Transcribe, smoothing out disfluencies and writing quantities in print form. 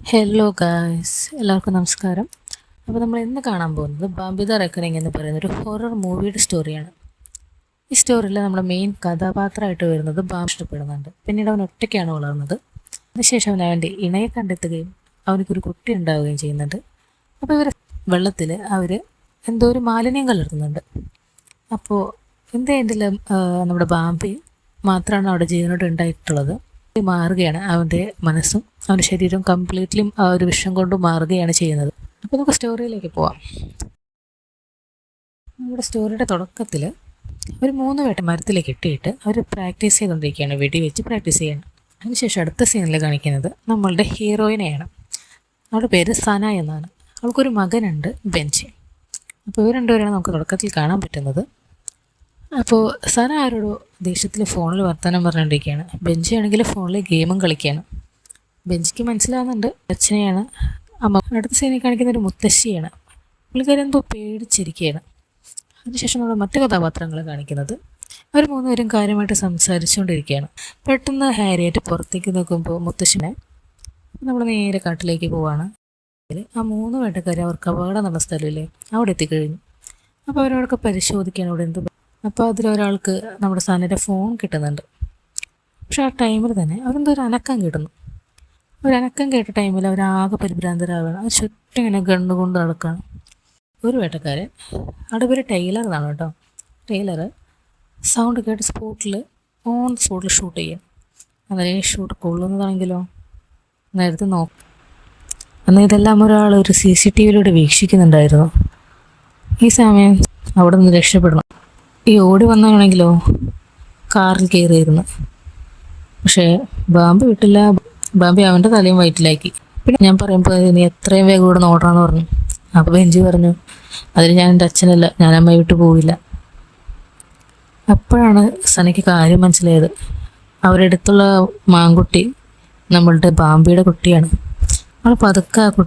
Hello guys, എല്ലാവർക്കും നമസ്കാരം. അപ്പോൾ നമ്മൾ ഇന്ന് കാണാൻ പോകുന്നത് ബാംബി ദ റെക്കണിങ് എന്ന് പറയുന്ന ഒരു ഹൊറർ മൂവിയുടെ സ്റ്റോറിയാണ്. ഈ സ്റ്റോറിയിൽ നമ്മുടെ മെയിൻ കഥാപാത്രമായിട്ട് വരുന്നത് ബാം ഇഷ്ടപ്പെടുന്നുണ്ട്. പിന്നീട് അവൻ ഒറ്റയ്ക്കാണ് വളർന്നത്. അതിനുശേഷം അവൻ അവൻ്റെ ഇണയെ കണ്ടെത്തുകയും അവനക്കൊരു കുട്ടി ഉണ്ടാവുകയും ചെയ്യുന്നുണ്ട്. അപ്പോൾ ഇവർ വെള്ളത്തിൽ അവർ എന്തോ ഒരു മാലിന്യം കലർത്തുന്നുണ്ട്. അപ്പോൾ എന്തെങ്കിലും നമ്മുടെ ബാംബി മാത്രമാണ് അവിടെ ജീവനോട് ഉണ്ടായിട്ടുള്ളത്. മാറുകയാണ് അവൻ്റെ മനസ്സും അവൻ്റെ ശരീരവും കംപ്ലീറ്റ്ലി ആ ഒരു വിഷം കൊണ്ട് മാറുകയാണ് ചെയ്യുന്നത്. അപ്പോൾ നമുക്ക് സ്റ്റോറിയിലേക്ക് പോവാം. നമ്മുടെ സ്റ്റോറിയുടെ തുടക്കത്തിൽ ഒരു 3 വേട്ട മരത്തിലേക്ക് ഇട്ടിട്ട് അവർ പ്രാക്ടീസ് ചെയ്തുകൊണ്ടിരിക്കുകയാണ്, വെടിവെച്ച് പ്രാക്ടീസ് ചെയ്യണം. അതിനുശേഷം അടുത്ത സീനിൽ കാണിക്കുന്നത് നമ്മളുടെ ഹീറോയിനെയാണ്. അവളുടെ പേര് സന എന്നാണ്. അവൾക്കൊരു മകനുണ്ട്, ബെഞ്ച്. അപ്പോൾ ഇവർ രണ്ടുപേരാണ് നമുക്ക് തുടക്കത്തിൽ കാണാൻ പറ്റുന്നത്. അപ്പോൾ സന ആരോടോ ദേഷ്യത്തിൽ ഫോണിൽ വർത്തമാനം പറഞ്ഞുകൊണ്ടിരിക്കുകയാണ്. ബെഞ്ചി ആണെങ്കിൽ ഫോണിൽ ഗെയിമും കളിക്കുകയാണ്. ബെഞ്ചിക്ക് മനസ്സിലാവുന്നുണ്ട് അച്ഛനെയാണ്. അമ്മ അടുത്ത സീനിൽ കാണിക്കുന്ന ഒരു മുത്തശ്ശിയാണ്. പുള്ളിക്കാരി എന്തോ പേടിച്ചിരിക്കുകയാണ്. അതിനുശേഷം നമ്മൾ മറ്റു കഥാപാത്രങ്ങൾ കാണിക്കുന്നത് അവർ 3 പേരും കാര്യമായിട്ട് സംസാരിച്ചുകൊണ്ടിരിക്കുകയാണ്. പെട്ടെന്ന് ഹാരിയായിട്ട് പുറത്തേക്ക് നോക്കുമ്പോൾ മുത്തശ്ശനെ നമ്മൾ നേരെ കാട്ടിലേക്ക് പോവാണ്. ആ 3 വേട്ടക്കാർ അവർക്ക് അപകടം എന്നുള്ള സ്ഥലമില്ലേ, അവിടെ എത്തിക്കഴിഞ്ഞു. അപ്പോൾ അവരവിടെയൊക്കെ പരിശോധിക്കുകയാണ് ഇവിടെ എന്ത്. അപ്പോൾ അതിലൊരാൾക്ക് നമ്മുടെ സനയുടെ ഫോൺ കിട്ടുന്നുണ്ട്. പക്ഷെ ആ ടൈമിൽ തന്നെ അവരെന്തോ ഒരു അനക്കം കിട്ടുന്നു. ഒരനക്കം കേട്ട ടൈമിൽ അവരാകെ പരിഭ്രാന്തരാവുകയാണ്. അവർ ചുറ്റും ഇങ്ങനെ കണ്ടുകൊണ്ട് നടക്കുകയാണ്. ഒരു വേട്ടക്കാരൻ, അവിടെ പേര് ടൈലർ എന്നാണ് കേട്ടോ. ടൈലർ സൗണ്ട് കേട്ട് ഓൺ സ്പോട്ടിൽ ഷൂട്ട് ചെയ്യും. അങ്ങനെ ഷൂട്ട് കൊള്ളുന്നതാണെങ്കിലോ നേരത്തെ നോക്കും. എന്നാൽ ഇതെല്ലാം ഒരു CCTVയിലൂടെ വീക്ഷിക്കുന്നുണ്ടായിരുന്നു. ഈ സമയം അവിടെ നിന്ന് രക്ഷപ്പെടണം. ഈ ഓടി വന്നതാണെങ്കിലോ കാറിൽ കയറിയിരുന്നു. പക്ഷേ ബാമ്പ് വിട്ടില്ല. ബാമ്പി അവൻ്റെ തലയും വയറ്റിലാക്കി. പിന്നെ ഞാൻ പറയുമ്പോൾ നീ എത്രയും വേഗം ഇവിടെ നോടണമെന്ന് പറഞ്ഞു. അപ്പോൾ ബെഞ്ചി പറഞ്ഞു, അതിന് ഞാൻ എൻ്റെ അച്ഛനല്ല, ഞാൻ അമ്മയെ വിട്ടു പോവില്ല. അപ്പോഴാണ് സനയ്ക്ക് കാര്യം മനസ്സിലായത്. അവരുടെ അടുത്തുള്ള മാൻകുട്ടി നമ്മളുടെ ബാമ്പിയുടെ കുട്ടിയാണ്. അവൾ പതുക്കെ ആ കുട്ടി